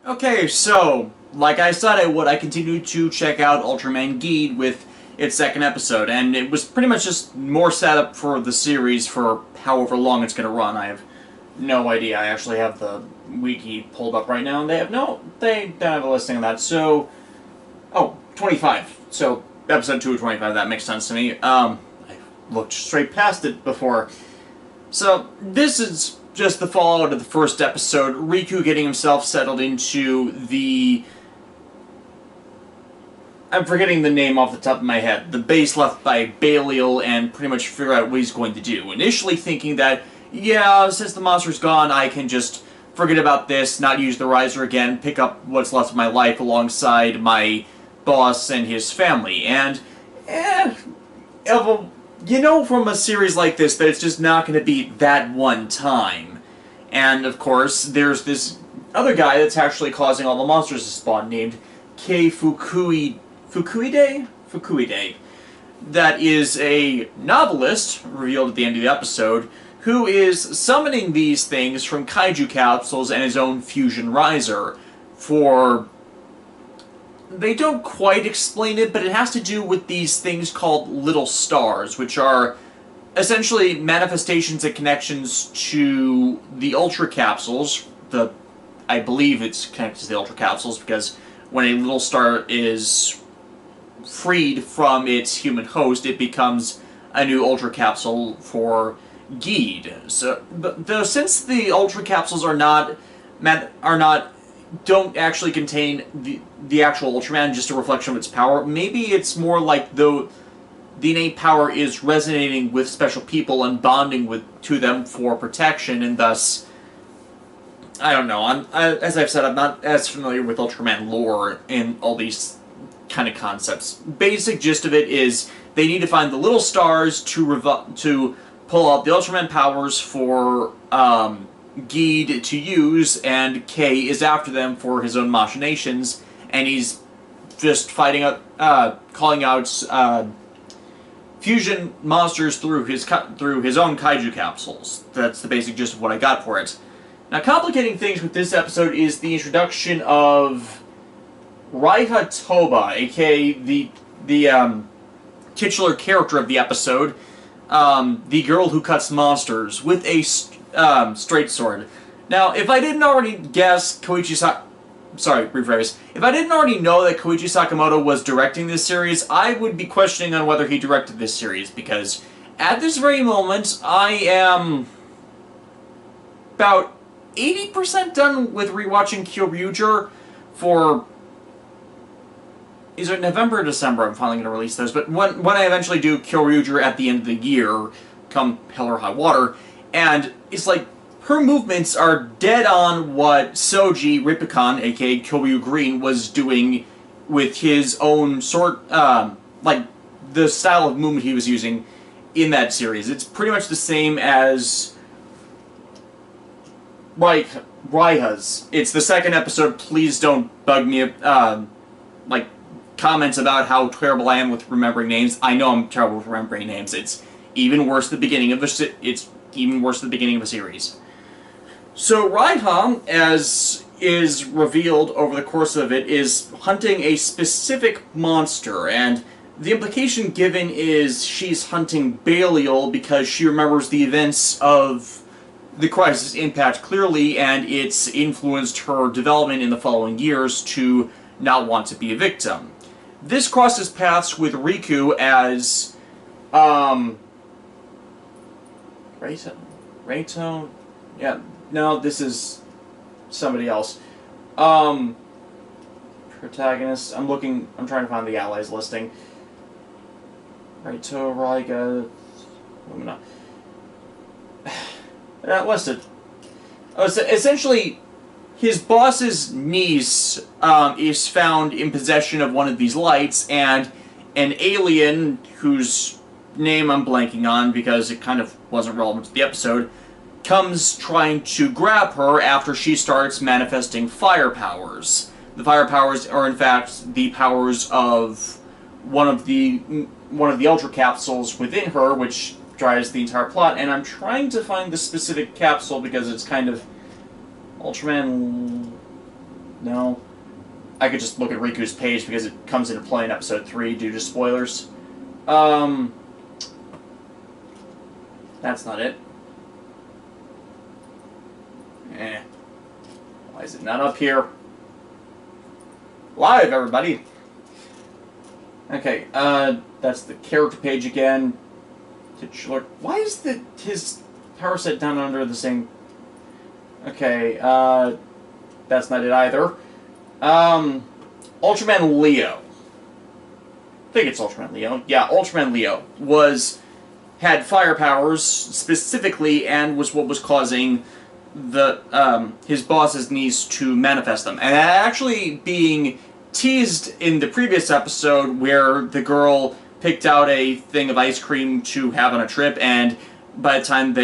Okay, so, like I said I would, I continued to check out Ultraman Gede with its second episode, and it was pretty much just more setup for the series for however long it's going to run. I have no idea. I actually have the wiki pulled up right now, and they don't have a listing of that, so, oh, 25. So, episode 2 of 25, that makes sense to me. I looked straight past it before. So, this is just the fallout of the first episode, Riku getting himself settled into the... I'm forgetting the name off the top of my head. The base left by Belial, and pretty much figure out what he's going to do. Initially thinking that, yeah, since the monster's gone, I can just forget about this, not use the riser again, pick up what's left of my life alongside my boss and his family. And, you know from a series like this that it's just not going to be that one time. And, of course, there's this other guy that's actually causing all the monsters to spawn, named Kei Fukuide? That is a novelist, revealed at the end of the episode, who is summoning these things from kaiju capsules and his own fusion riser for... They don't quite explain it, but it has to do with these things called little stars, which are essentially manifestations and connections to the Ultra Capsules. I believe it's connected to the Ultra Capsules, because when a little star is freed from its human host, it becomes a new Ultra Capsule for Gede. So, since the Ultra Capsules don't actually contain the actual Ultraman, just a reflection of its power, maybe it's more like the innate power is resonating with special people and bonding to them for protection, and thus, I don't know, as I've said, I'm not as familiar with Ultraman lore and all these kind of concepts. Basic gist of it is they need to find the little stars to pull out the Ultraman powers for Gede to use, and Kei is after them for his own machinations, and he's just calling out fusion monsters through his own kaiju capsules. That's the basic gist of what I got for it. Now, complicating things with this episode is the introduction of Raiha Toba, aka the titular character of the episode, the girl who cuts monsters, with a straight sword. Now, if I didn't already guess If I didn't already know that Koichi Sakamoto was directing this series, I would be questioning on whether he directed this series, because at this very moment, I am about 80% done with rewatching Kyoryuger for... Is it November or December? I'm finally going to release those, but when I eventually do Kyoryuger at the end of the year, come hell or high water, and it's like, her movements are dead on what Soji Rippikan, aka Kyoryu Green, was doing with his own like, the style of movement he was using in that series. It's pretty much the same as Raiha's. It's the second episode, please don't bug me, like, comments about how terrible I am with remembering names. I know I'm terrible with remembering names. It's even worse at the beginning of a series. So Raiha, as is revealed over the course of it, is hunting a specific monster, and the implication given is she's hunting Belial because she remembers the events of the Crisis Impact clearly, and it's influenced her development in the following years to not want to be a victim. This crosses paths with Riku as, Reito? Yeah, no, this is somebody else. Protagonist, I'm trying to find the allies listing. Reito, Raiga, Lumina. They're not listed. Oh, so essentially, his boss's niece is found in possession of one of these lights, and an alien whose name I'm blanking on because it kind of wasn't relevant to the episode, comes trying to grab her after she starts manifesting fire powers. The fire powers are in fact the powers of one of the Ultra Capsules within her, which drives the entire plot, and I'm trying to find the specific capsule because it's kind of... Ultraman No. I could just look at Riku's page because it comes into play in episode 3 due to spoilers. That's not it. Why is it not up here? Live, everybody! Okay, that's the character page again. Titular. Why is his power set down under the same... Okay, that's not it either. Ultraman Leo. I think it's Ultraman Leo. Yeah, Ultraman Leo had fire powers specifically, and was what was causing his boss's niece to manifest them. And actually being teased in the previous episode where the girl picked out a thing of ice cream to have on a trip, and by the time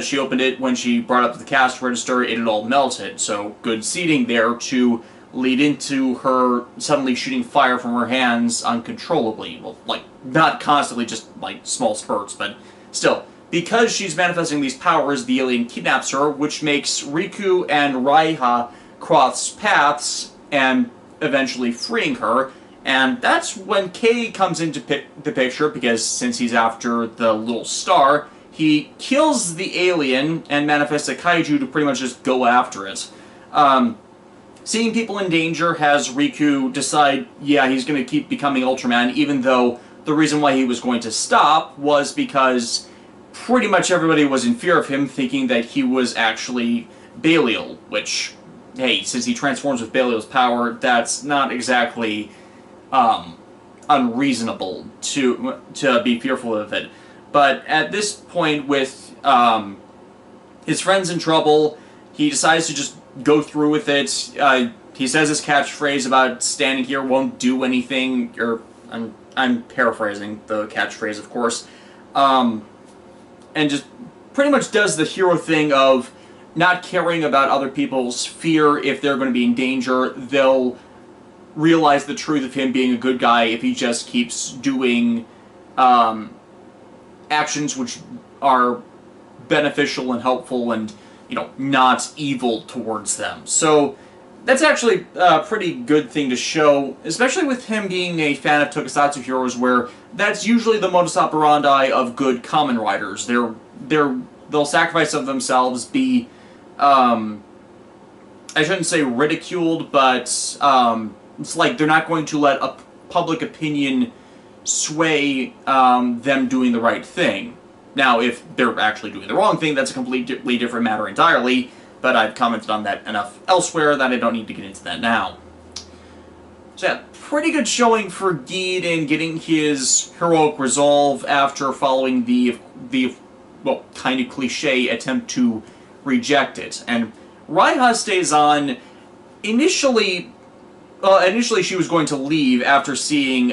she opened it, when she brought up to the cash register, it had all melted. So good seeding there to lead into her suddenly shooting fire from her hands uncontrollably. Well, like, not constantly, just like small spurts, but still. Because she's manifesting these powers, the alien kidnaps her, which makes Riku and Raiha cross paths, and eventually freeing her. And that's when Kei comes into the picture, because since he's after the little star, he kills the alien and manifests a kaiju to pretty much just go after it. Seeing people in danger has Riku decide, yeah, he's going to keep becoming Ultraman, even though the reason why he was going to stop was because pretty much everybody was in fear of him, thinking that he was actually Belial, which, hey, since he transforms with Belial's power, that's not exactly unreasonable to be fearful of it. But at this point, with his friends in trouble, he decides to just go through with it. He says his catchphrase about standing here won't do anything, or I'm paraphrasing the catchphrase, of course, and just pretty much does the hero thing of not caring about other people's fear. If they're going to be in danger, they'll realize the truth of him being a good guy if he just keeps doing actions which are beneficial and helpful and, you know, not evil towards them. So that's actually a pretty good thing to show, especially with him being a fan of tokusatsu heroes, where that's usually the modus operandi of good Kamen Riders. They'll sacrifice of themselves, be I shouldn't say ridiculed, but it's like they're not going to let a public opinion sway them doing the right thing. Now, if they're actually doing the wrong thing, that's a completely different matter entirely, but I've commented on that enough elsewhere that I don't need to get into that now. So yeah, pretty good showing for Gede in getting his heroic resolve after following the well, kind of cliche attempt to reject it. And Raiha stays on. Initially she was going to leave after seeing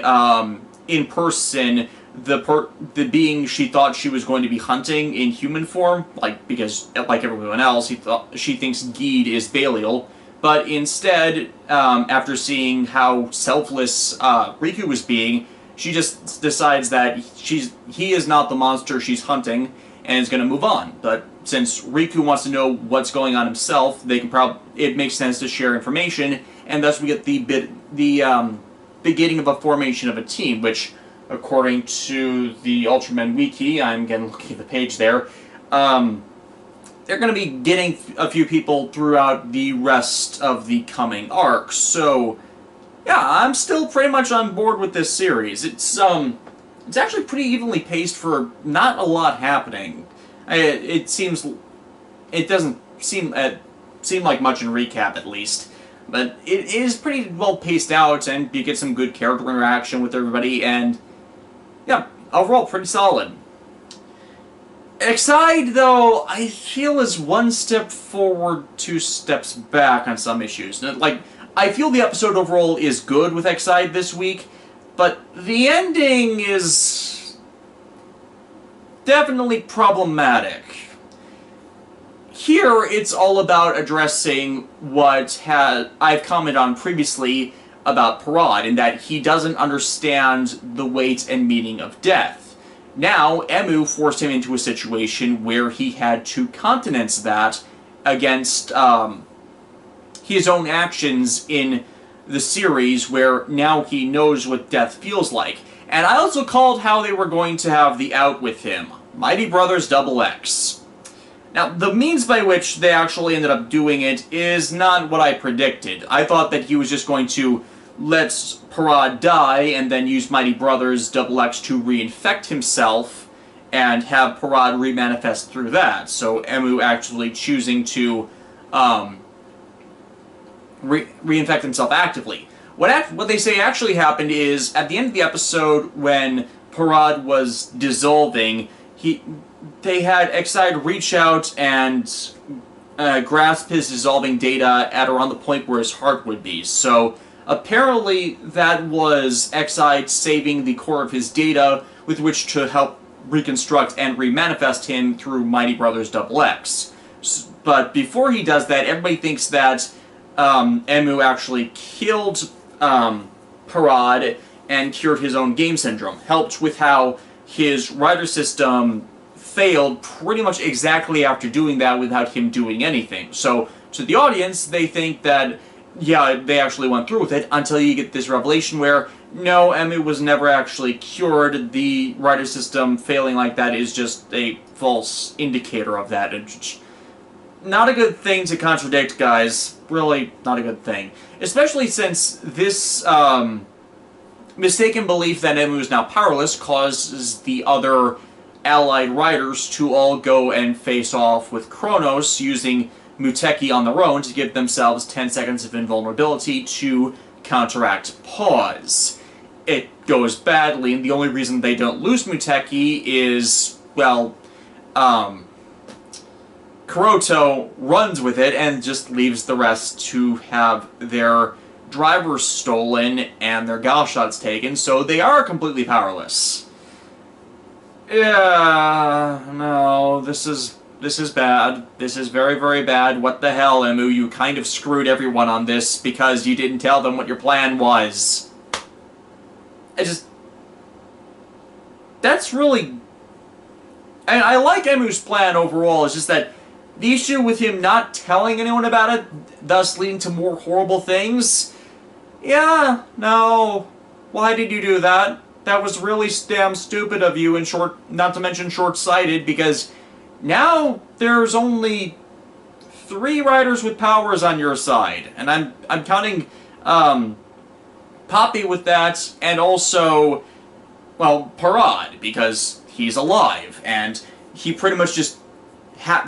in person the being she thought she was going to be hunting in human form, because like everyone else, she thinks Gede is Belial. But instead, after seeing how selfless Riku was being, she just decides that he is not the monster she's hunting and is going to move on. But since Riku wants to know what's going on himself, it makes sense to share information, and thus we get the beginning of a formation of a team, which, according to the Ultraman Wiki, I'm again looking at the page there, they're going to be getting a few people throughout the rest of the coming arcs. So, yeah, I'm still pretty much on board with this series. It's actually pretty evenly paced for not a lot happening. It doesn't seem like much in recap, at least. But it is pretty well paced out, and you get some good character interaction with everybody, and yeah, overall pretty solid. Exaid, though, I feel is one step forward, 2 steps back on some issues. Like, I feel the episode overall is good with Exaid this week, but the ending is definitely problematic. Here, it's all about addressing what I've commented on previously about Parad, in that he doesn't understand the weight and meaning of death. Now, Emu forced him into a situation where he had to countenance that against, his own actions in the series, where now he knows what death feels like. And I also called how they were going to have the out with him. Mighty Brothers Double X. Now, the means by which they actually ended up doing it is not what I predicted. I thought that he was just going to let Parad die and then use Mighty Brothers Double X to reinfect himself and have Parad remanifest through that. So Emu actually choosing to reinfect himself actively. What they say actually happened is, at the end of the episode, when Parad was dissolving, they had Exaid reach out and grasp his dissolving data at around the point where his heart would be. So apparently that was Exaid saving the core of his data with which to help reconstruct and remanifest him through Mighty Brothers Double X. But before he does that, everybody thinks that Emu actually killed Parad and cured his own game syndrome, helped with how his rider system failed pretty much exactly after doing that without him doing anything. So to the audience, they think that, yeah, they actually went through with it, until you get this revelation where, no, Emu was never actually cured. The rider system failing like that is just a false indicator of that. It's not a good thing to contradict, guys. Really not a good thing. Especially since this mistaken belief that Emu is now powerless causes the other allied riders to all go and face off with Kronos using Muteki on their own to give themselves 10 seconds of invulnerability to counteract Pause. It goes badly, and the only reason they don't lose Muteki is, well, Kuroto runs with it and just leaves the rest to have their drivers stolen and their gal shots taken, so they are completely powerless. Yeah, no, this is bad. This is very, very bad. What the hell, Emu? You kind of screwed everyone on this because you didn't tell them what your plan was. That's really... I like Emu's plan overall, it's just that the issue with him not telling anyone about it, thus leading to more horrible things, yeah, no, why did you do that? That was really damn stupid of you, and not to mention short-sighted, because now there's only 3 riders with powers on your side, and I'm counting Poppy with that, and also, well, Parad, because he's alive, and he pretty much just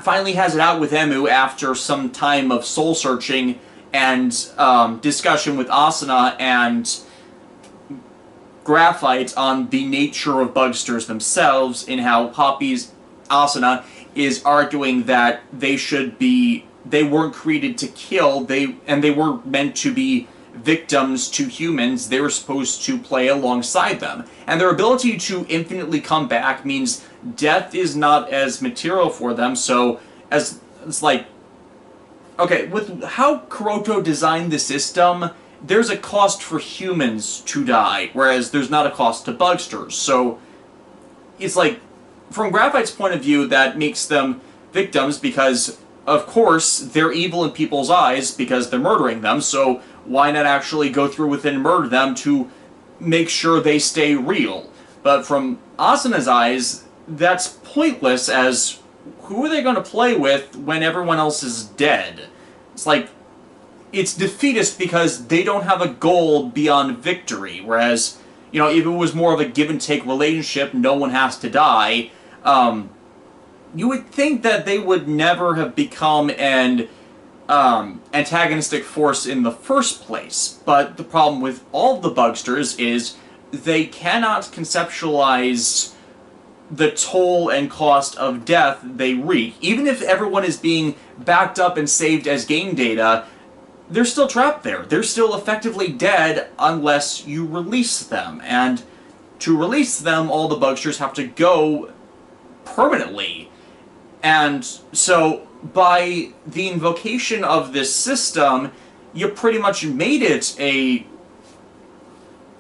finally has it out with Emu after some time of soul-searching and discussion with Asuna and Graphite on the nature of Buggsters themselves, in how Poppy's Asuna is arguing that they weren't created to kill, and they weren't meant to be victims to humans. They were supposed to play alongside them. And their ability to infinitely come back means death is not as material for them, so it's like, okay, with how Kuroto designed the system, there's a cost for humans to die, whereas there's not a cost to Buggsters. So it's like, from Graphite's point of view, that makes them victims because, of course, they're evil in people's eyes because they're murdering them, so why not actually go through with and murder them to make sure they stay real? But from Asuna's eyes, that's pointless, as who are they going to play with when everyone else is dead? It's like, it's defeatist because they don't have a goal beyond victory, whereas, you know, if it was more of a give-and-take relationship, no one has to die, you would think that they would never have become an antagonistic force in the first place. But the problem with all the Buggsters is they cannot conceptualize the toll and cost of death they wreak. Even if everyone is being backed up and saved as game data, they're still trapped there. They're still effectively dead unless you release them. And to release them, all the Buggsters have to go permanently. And so, by the invocation of this system, you pretty much made it a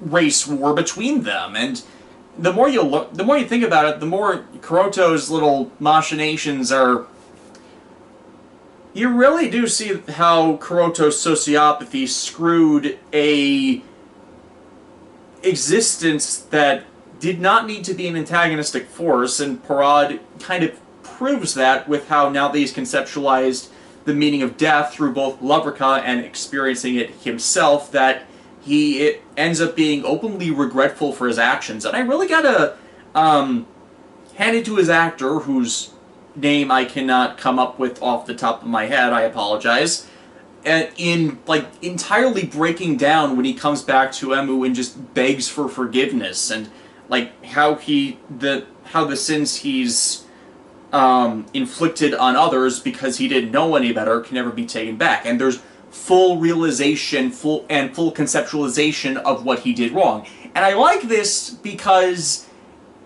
race war between them. And the more you think about it, the more Kuroto's little machinations are You really do see how Kuroto's sociopathy screwed a existence that did not need to be an antagonistic force, and Parad kind of proves that with how now that he's conceptualized the meaning of death through both Lavrika and experiencing it himself, that he ends up being openly regretful for his actions. And I really gotta hand it to his actor, whose name I cannot come up with off the top of my head, I apologize, in, like, entirely breaking down when he comes back to Emu and just begs for forgiveness, and, like, how the sins he's inflicted on others because he didn't know any better can never be taken back. And there's full realization, full conceptualization of what he did wrong. And I like this because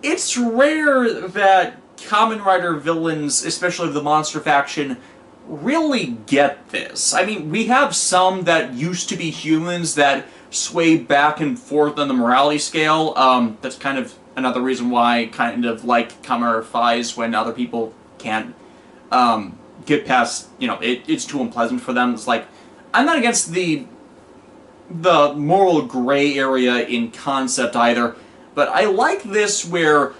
it's rare that Kamen Rider villains, especially of the monster faction, really get this. I mean, we have some that used to be humans that sway back and forth on the morality scale. That's kind of another reason why I kind of like Kamen Rider Fies when other people can't get past, you know, it's too unpleasant for them. It's like, I'm not against the moral gray area in concept either, but I like this where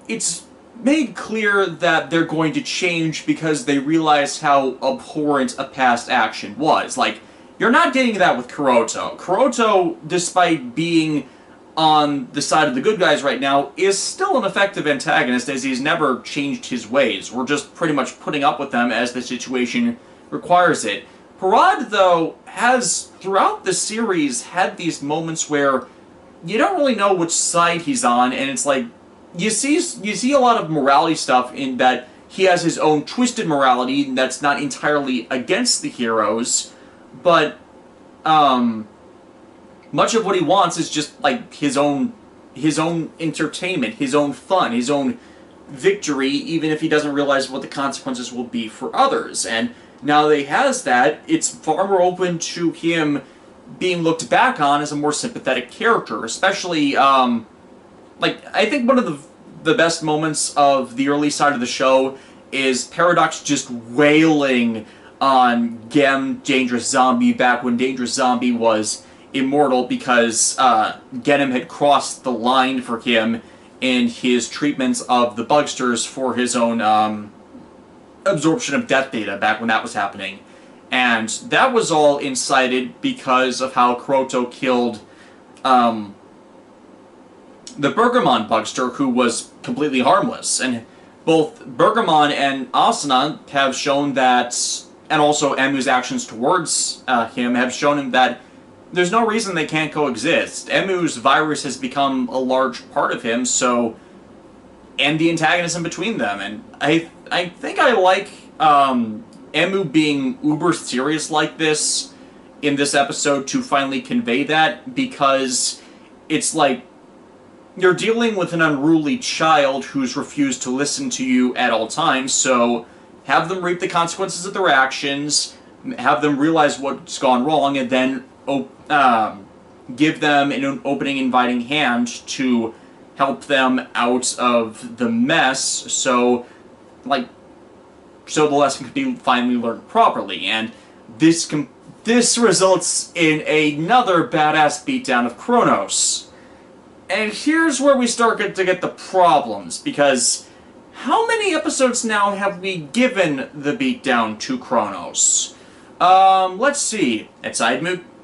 it's made clear that they're going to change because they realize how abhorrent a past action was. Like, you're not getting that with Kuroto. Kuroto, despite being on the side of the good guys right now, is still an effective antagonist, as he's never changed his ways. We're just pretty much putting up with them as the situation requires it. Parad, though, has, throughout the series, had these moments where you don't really know which side he's on, and it's like, you see a lot of morality stuff in that he has his own twisted morality that's not entirely against the heroes, but much of what he wants is just like his own entertainment, his own fun, his own victory, even if he doesn't realize what the consequences will be for others. And now that he has that, it's far more open to him being looked back on as a more sympathetic character, especially like, I think one of the best moments of the early side of the show is Paradox just wailing on Gem Dangerous Zombie back when Dangerous Zombie was immortal because Genom had crossed the line for him in his treatments of the Buggsters for his own absorption of death data back when that was happening. And that was all incited because of how Kuroto killed the Bergamon Bugster, who was completely harmless. And both Bergamon and Asuna have shown that, and also Emu's actions towards him have shown him that there's no reason they can't coexist. Emu's virus has become a large part of him, so, and the antagonism between them. And I think I like Emu being uber serious like this in this episode to finally convey that, because it's like, you're dealing with an unruly child who's refused to listen to you at all times, so have them reap the consequences of their actions, have them realize what's gone wrong, and then give them an opening, inviting hand to help them out of the mess, so the lesson could be finally learned properly. And this results in another badass beatdown of Kronos. And here's where we start to get the problems, because how many episodes now have we given the beatdown to Kronos? Let's see. Exaid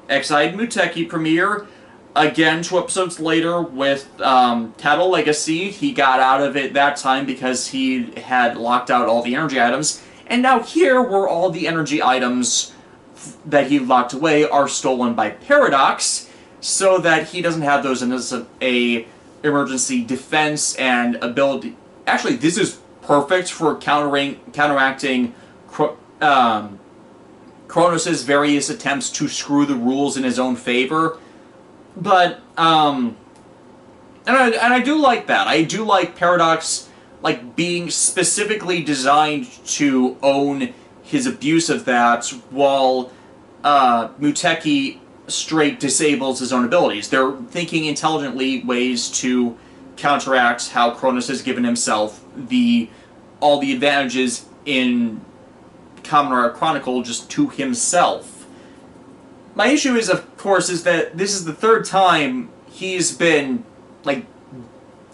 Muteki premiere, again 2 episodes later with Tattle Legacy. He got out of it that time because he had locked out all the energy items. And now here, where all the energy items that he locked away are stolen by Paradox, so that he doesn't have those as a emergency defense and ability. Actually, this is perfect for counteracting Kronos' various attempts to screw the rules in his own favor. But and I do like that. I do like Paradox, like, being specifically designed to own his abuse of that, while Muteki straight disables his own abilities. They're thinking intelligently ways to counteract how Kronos has given himself all the advantages in Kamen Rider Chronicle just to himself. My issue is, of course, is that this is the third time he's been, like,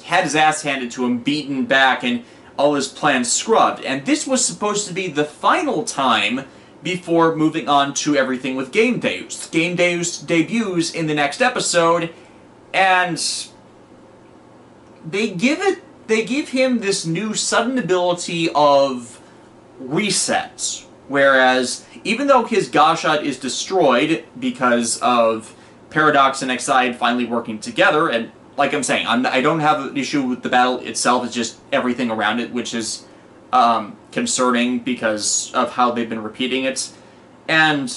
had his ass handed to him, beaten back, and all his plans scrubbed. And this was supposed to be the final time before moving on to everything with Game Deus. Game Deus debuts in the next episode, and they give him this new sudden ability of reset. Whereas, even though his Gashot is destroyed because of Paradox and Exaid finally working together, and like I'm saying, I don't have an issue with the battle itself, it's just everything around it, which is concerning because of how they've been repeating it. And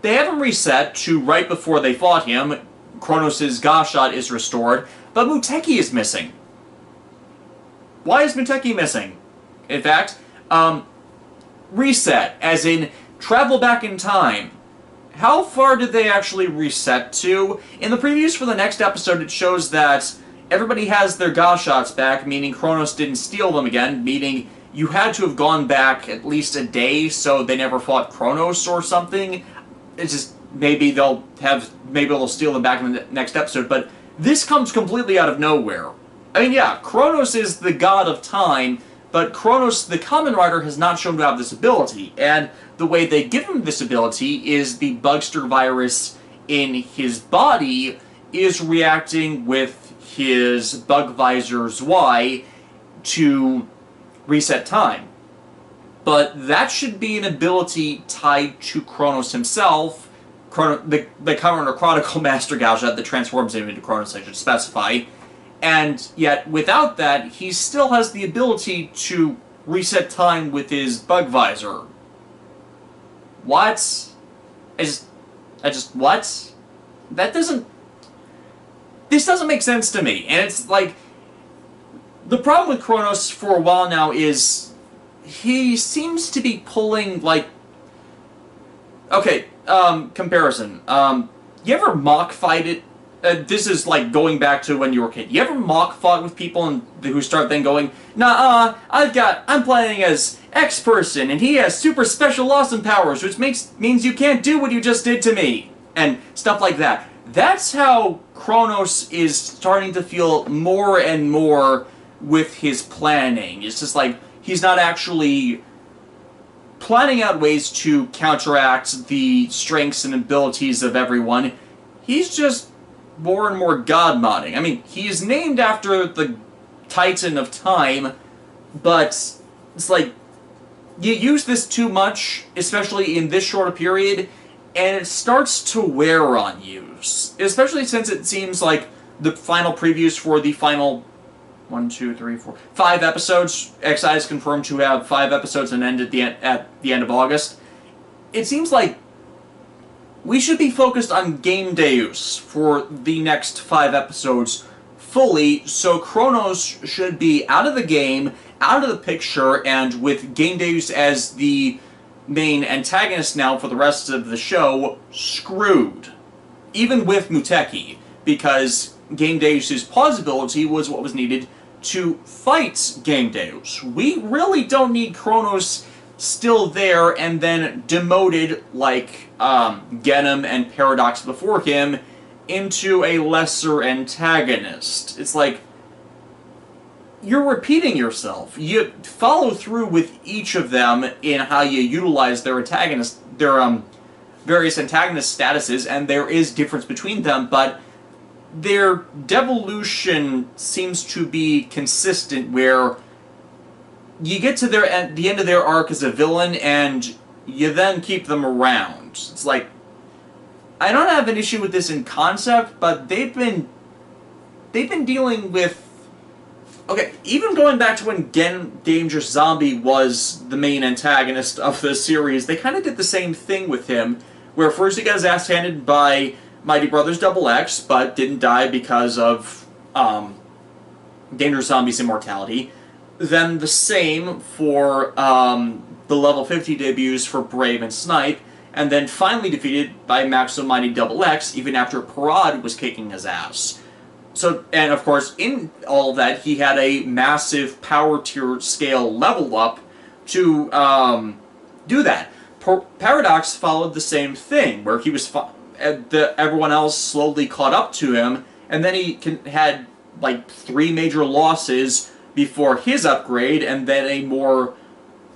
they have him reset to right before they fought him. Kronos' Gashot is restored, but Muteki is missing. Why is Muteki missing? In fact, reset, as in travel back in time. How far did they actually reset to? In the previews for the next episode, it shows that everybody has their Gashots back, meaning Kronos didn't steal them again, meaning you had to have gone back at least a day so they never fought Kronos or something. It's just, maybe they'll steal them back in the next episode, but this comes completely out of nowhere. I mean, yeah, Kronos is the god of time, but Kronos, the Kamen Rider, has not shown to have this ability, and the way they give him this ability is the Bugster virus in his body is reacting with his Bug Visor's Y to reset time. But that should be an ability tied to Kronos himself, the Kamen Rider Chronicle Master Gashot that transforms him into Kronos, I should specify. And yet, without that, he still has the ability to reset time with his Bug Visor. What? What? That doesn't... This doesn't make sense to me. And it's like... The problem with Kronos for a while now is... He seems to be pulling, like... Okay, comparison. You ever mock fight it? This is like going back to when you were a kid. You ever mock fought with people who start then going, nah, I'm playing as X person, and he has super special awesome powers, which means you can't do what you just did to me, and stuff like that. That's how Kronos is starting to feel more and more with his planning. It's just like, he's not actually planning out ways to counteract the strengths and abilities of everyone. He's just more and more god-modding. I mean, he's named after the Titan of Time, but it's like, you use this too much, especially in this short a period, and it starts to wear on you. Especially since it seems like the final previews for the final 5 episodes, Exaid is confirmed to have 5 episodes and end at the end of August. It seems like we should be focused on Game Deus for the next 5 episodes fully, so Kronos should be out of the game, out of the picture, and with Game Deus as the main antagonist now for the rest of the show, screwed. Even with Muteki, because Game Deus' plausibility was what was needed to fight Game Deus. We really don't need Kronos still there and then demoted like Genom and Paradox before him into a lesser antagonist. It's like, you're repeating yourself. You follow through with each of them in how you utilize their various antagonist statuses, and there is difference between them, but their devolution seems to be consistent, where you get to the end of their arc as a villain, and you then keep them around. It's like, I don't have an issue with this in concept, but they've been dealing with... Okay, even going back to when Dangerous Zombie was the main antagonist of the series, they kind of did the same thing with him, where first he got his ass handed by Mighty Brothers Double X, but didn't die because of Dangerous Zombie's immortality. Then the same for the level 50 debuts for Brave and Snipe, and then finally defeated by Maxo Mighty Double X, even after Parad was kicking his ass. So, and of course, in all of that, he had a massive power tier scale level up do that. Paradox followed the same thing, where he was everyone else slowly caught up to him, and then he had like 3 major losses before his upgrade, and then a more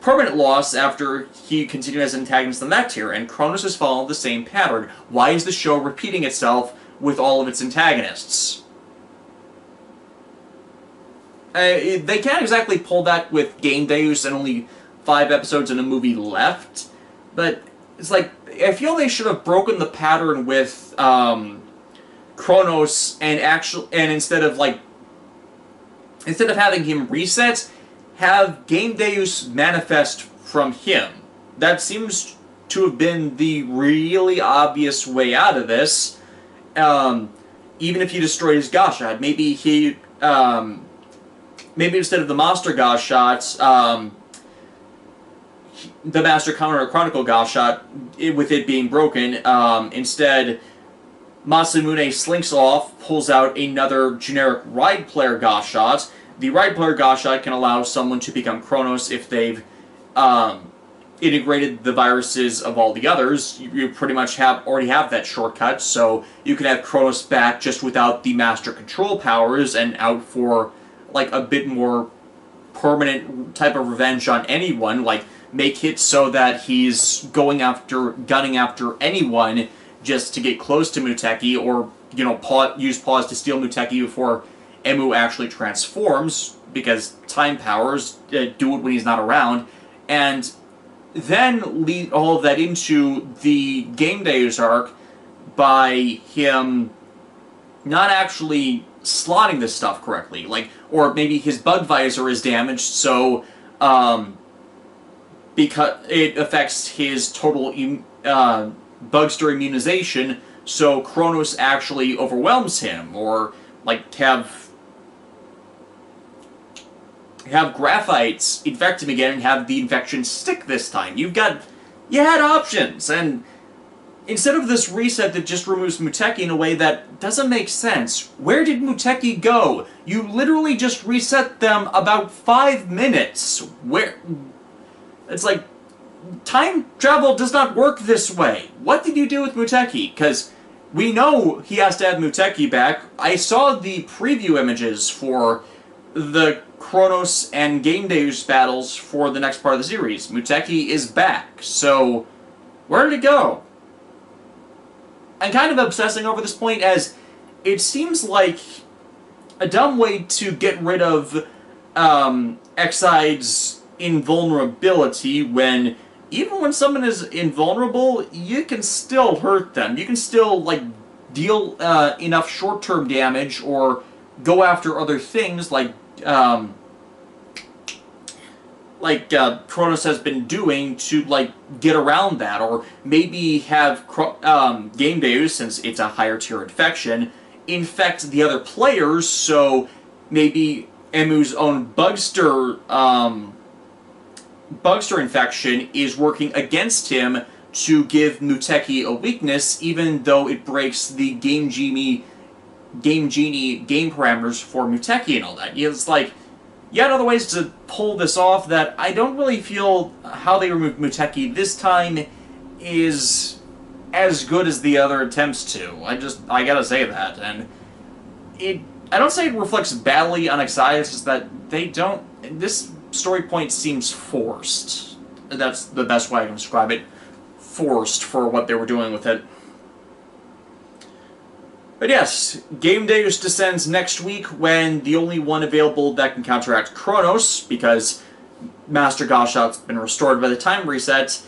permanent loss after he continued as an antagonist in that tier. And Kronos has followed the same pattern. Why is the show repeating itself with all of its antagonists? They can't exactly pull that with Game Deus and only 5 episodes in a movie left, but it's like, I feel they should have broken the pattern with Kronos and instead of having him reset, have Game Deus manifest from him. That seems to have been the really obvious way out of this. Even if he destroyed his Gauss shot, maybe he maybe instead of the Monster Gauss shots, the Master Counter or Chronicle Gauss shot, with it being broken, instead Masamune slinks off, pulls out another generic Ride Player Gauss shot. The Ride Player Gauss shot can allow someone to become Kronos if they've integrated the viruses of all the others. You pretty much already have that shortcut, so you can have Kronos back just without the Master Control powers and out for like a bit more permanent type of revenge on anyone, like make it so that he's gunning after anyone just to get close to Muteki, or, you know, use pause to steal Muteki before Emu actually transforms, because time powers do it when he's not around, and then lead all of that into the Game Deus arc by him not actually slotting this stuff correctly, like, or maybe his bug visor is damaged, so because it affects his total Bugster immunization, so Kronos actually overwhelms him, or like have Graphites infect him again and have the infection stick this time. You had options, and instead of this reset that just removes Muteki in a way that doesn't make sense, where did Muteki go? You literally just reset them about 5 minutes. Where? It's like, time travel does not work this way. What did you do with Muteki? Because we know he has to have Muteki back. I saw the preview images for the Kronos and Game Deus battles for the next part of the series. Muteki is back, so where did it go? I'm kind of obsessing over this point, as it seems like a dumb way to get rid of Exaid's invulnerability, when even when someone is invulnerable, you can still hurt them. You can still, like, deal enough short-term damage or go after other things, like Kronos has been doing to, like, get around that, or maybe have Game Deus, since it's a higher tier infection, infect the other players, so maybe Emu's own Bugster infection is working against him to give Muteki a weakness, even though it breaks the Game Genie game parameters for Muteki and all that. It's like, yet other ways to pull this off that I don't really feel how they removed Muteki this time is as good as the other attempts to. I gotta say that. And I don't say it reflects badly on Exaid, it's just that this story point seems forced. That's the best way I can describe it. Forced for what they were doing with it. But yes, Game Deus descends next week, when the only one available that can counteract Kronos, because Master Goshot's been restored by the time reset,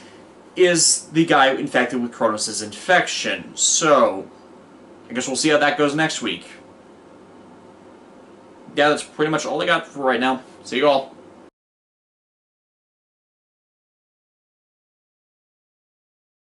is the guy infected with Kronos' infection. So, I guess we'll see how that goes next week. Yeah, that's pretty much all I got for right now. See you all.